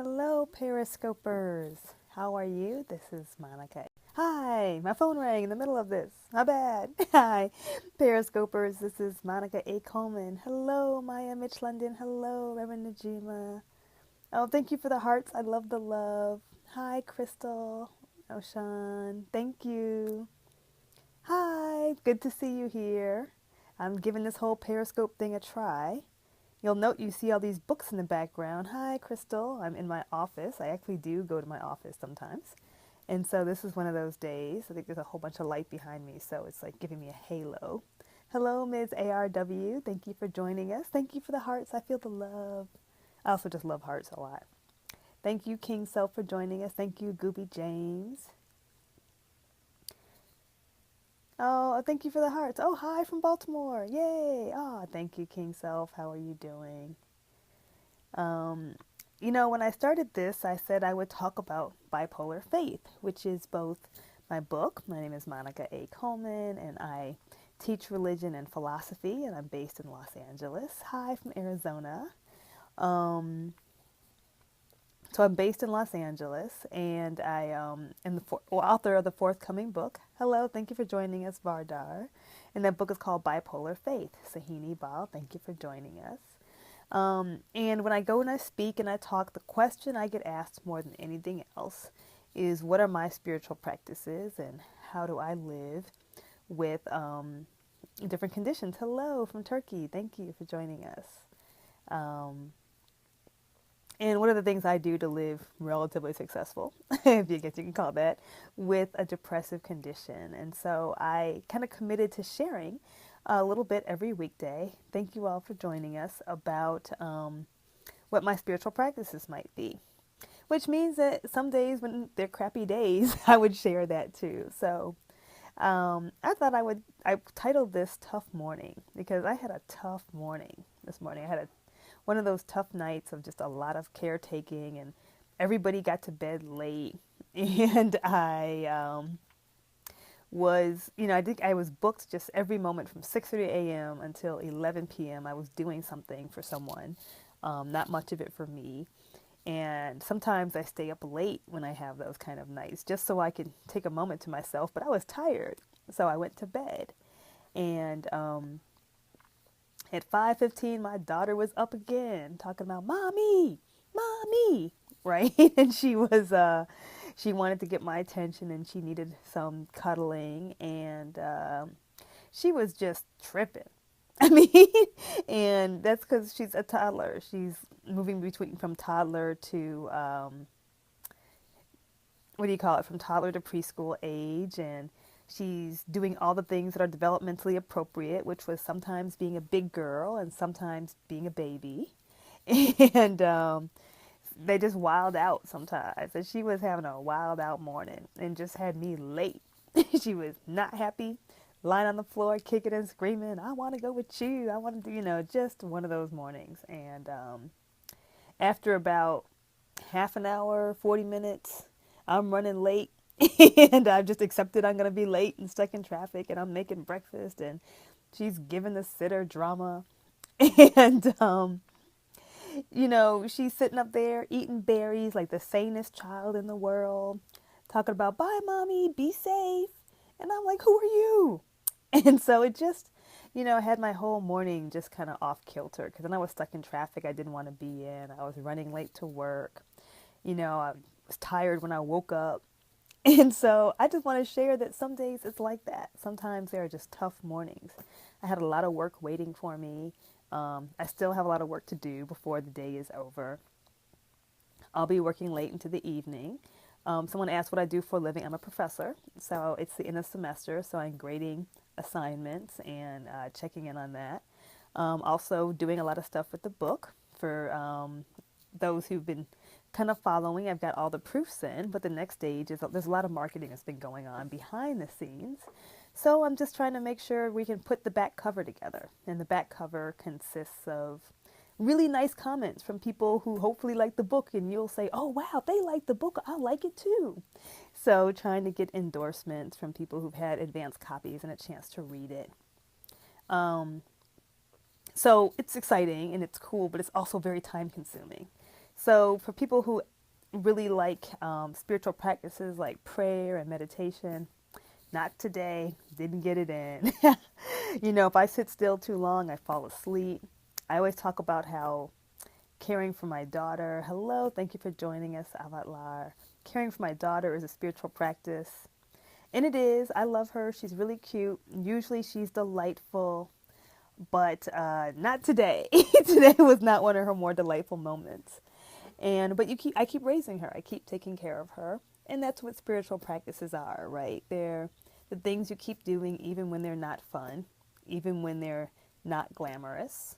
Hello, Periscopers. How are you? This is Monica. Hi, my phone rang in the middle of this. My bad. Hi, Periscopers. This is Monica A. Coleman. Hello, Maya Mitch London. Hello, Reverend Najima. Oh, thank you for the hearts. I love the love. Hi, Crystal. Oshan. Thank you. Hi, good to see you here. I'm giving this whole Periscope thing a try. You'll note you see all these books in the background. Hi, Crystal. I'm in my office. I actually do go to my office sometimes. And so this is one of those days. I think there's a whole bunch of light behind me, so it's like giving me a halo. Hello, Ms. ARW. Thank you for joining us. Thank you for the hearts. I feel the love. I also just love hearts a lot. Thank you, King Self, for joining us. Thank you, Gooby James. Oh, thank you for the hearts. Oh, hi from Baltimore. Yay. Oh, thank you, King Self. How are you doing? Um, when I started this, I said I would talk about bipolar faith, which is both my book. My name is Monica A. Coleman, and I teach religion and philosophy, and I'm based in Los Angeles. Hi from Arizona. Um, so I'm based in Los Angeles, and I am the author of the forthcoming book. Hello, thank you for joining us, Vardar. And that book is called Bipolar Faith. Sahini Bal, thank you for joining us. And when I go and I speak and I talk, the question I get asked more than anything else is, what are my spiritual practices and how do I live with different conditions? Hello from Turkey. Thank you for joining us. Um, and what are the things I do to live relatively successful, if you guess you can call that, with a depressive condition? And so I kind of committed to sharing a little bit every weekday. Thank you all for joining us about what my spiritual practices might be, which means that some days when they're crappy days, I would share that too. So I thought I titled this Tough Morning because I had a tough morning this morning. I had one of those tough nights of just a lot of caretaking, and everybody got to bed late. And I think I was booked just every moment from 6:30 a.m. until 11 p.m. I was doing something for someone, not much of it for me. And sometimes I stay up late when I have those kind of nights just so I can take a moment to myself. But I was tired, so I went to bed. And at 5:15, my daughter was up again talking about mommy, mommy, right? And she wanted to get my attention and she needed some cuddling, and she was just tripping. I mean, and that's because she's a toddler. She's moving between from toddler to what do you call it? From toddler to preschool age, and she's doing all the things that are developmentally appropriate, which was sometimes being a big girl and sometimes being a baby, and they just wild out sometimes. And she was having a wild out morning and just had me late. She was not happy, lying on the floor, kicking and screaming, I want to go with you. I want to do, just one of those mornings. And after about half an hour, 40 minutes, I'm running late. And I've just accepted I'm going to be late and stuck in traffic. And I'm making breakfast. And she's giving the sitter drama. And she's sitting up there eating berries like the sanest child in the world, talking about, bye, mommy, be safe. And I'm like, who are you? And so it just, I had my whole morning just kind of off kilter because then I was stuck in traffic I didn't want to be in. I was running late to work. I was tired when I woke up. And so I just want to share that some days it's like that. Sometimes there are just tough mornings. I had a lot of work waiting for me. I still have a lot of work to do before the day is over. I'll be working late into the evening. Someone asked what I do for a living. I'm a professor, so it's the end of semester, so I'm grading assignments and checking in on that. Also doing a lot of stuff with the book for those who've been kind of following. I've got all the proofs in, but the next stage is there's a lot of marketing that's been going on behind the scenes. So I'm just trying to make sure we can put the back cover together. And the back cover consists of really nice comments from people who hopefully like the book, and you'll say, oh wow, they like the book, I like it too. So trying to get endorsements from people who've had advanced copies and a chance to read it. So it's exciting and it's cool, but it's also very time consuming. So for people who really like spiritual practices like prayer and meditation, not today, didn't get it in. If I sit still too long, I fall asleep. I always talk about how caring for my daughter, hello, thank you for joining us, Avatlar. Caring for my daughter is a spiritual practice. And it is. I love her. She's really cute. Usually she's delightful, but not today. Today was not one of her more delightful moments. I keep raising her. I keep taking care of her. And that's what spiritual practices are, right? They're the things you keep doing even when they're not fun, even when they're not glamorous.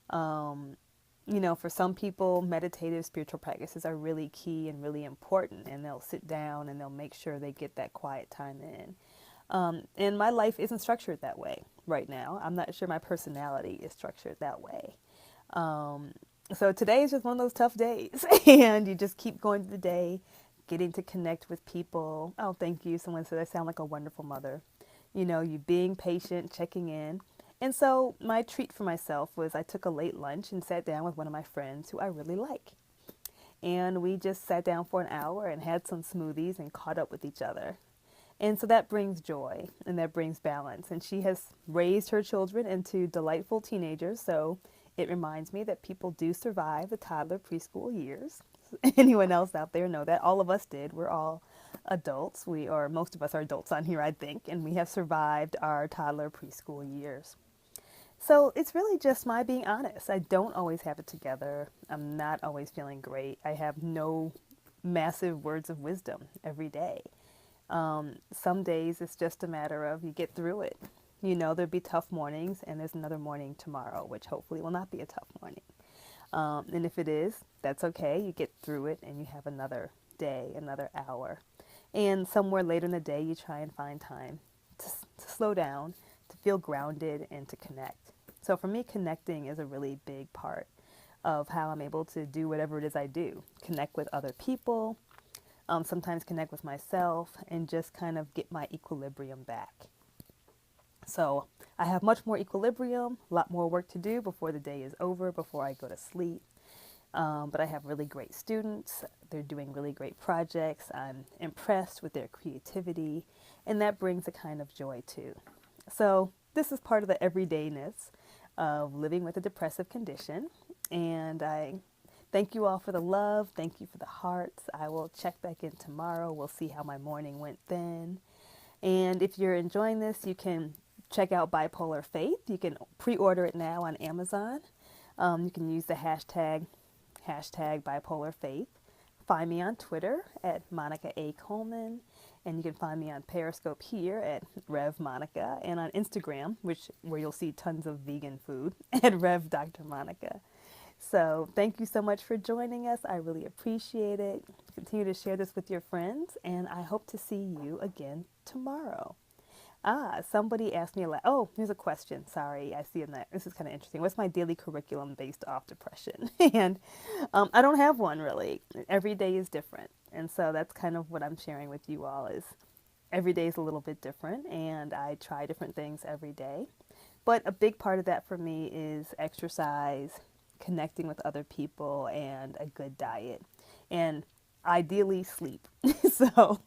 Um, for some people, meditative spiritual practices are really key and really important, and they'll sit down and they'll make sure they get that quiet time in. And my life isn't structured that way right now. I'm not sure my personality is structured that way. Um, so today is just one of those tough days, and you just keep going to the day, getting to connect with people. Oh, thank you. Someone said I sound like a wonderful mother. You being patient, checking in. And so my treat for myself was I took a late lunch and sat down with one of my friends who I really like. And we just sat down for an hour and had some smoothies and caught up with each other. And so that brings joy and that brings balance. And she has raised her children into delightful teenagers. So it reminds me that people do survive the toddler preschool years. Anyone else out there know that? All of us did. We're all adults. Most of us are adults on here, I think. And we have survived our toddler preschool years. So it's really just my being honest. I don't always have it together. I'm not always feeling great. I have no massive words of wisdom every day. Some days it's just a matter of you get through it. There'll be tough mornings, and there's another morning tomorrow, which hopefully will not be a tough morning. And if it is, that's okay. You get through it, and you have another day, another hour. And somewhere later in the day, you try and find time to slow down, to feel grounded, and to connect. So for me, connecting is a really big part of how I'm able to do whatever it is I do. Connect with other people, sometimes connect with myself, and just kind of get my equilibrium back. So I have much more equilibrium, a lot more work to do before the day is over, before I go to sleep. But I have really great students. They're doing really great projects. I'm impressed with their creativity, and that brings a kind of joy too. So this is part of the everydayness of living with a depressive condition. And I thank you all for the love. Thank you for the hearts. I will check back in tomorrow. We'll see how my morning went then. And if you're enjoying this, you can check out Bipolar Faith. You can pre-order it now on Amazon. You can use the hashtag Bipolar Faith. Find me on Twitter at Monica A. Coleman. And you can find me on Periscope here at Rev Monica, and on Instagram, where you'll see tons of vegan food, at Rev Dr. Monica. So thank you so much for joining us. I really appreciate it. Continue to share this with your friends, and I hope to see you again tomorrow. Somebody asked me, here's a question. Sorry, I see in that. This is kind of interesting. What's my daily curriculum based off depression? And I don't have one really. Every day is different. And so that's kind of what I'm sharing with you all is every day is a little bit different, and I try different things every day. But a big part of that for me is exercise, connecting with other people, and a good diet, and ideally sleep. So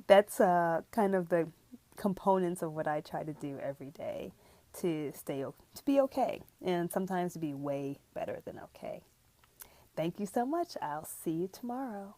that's kind of the components of what I try to do every day to be okay, and sometimes to be way better than okay. Thank you so much. I'll see you tomorrow.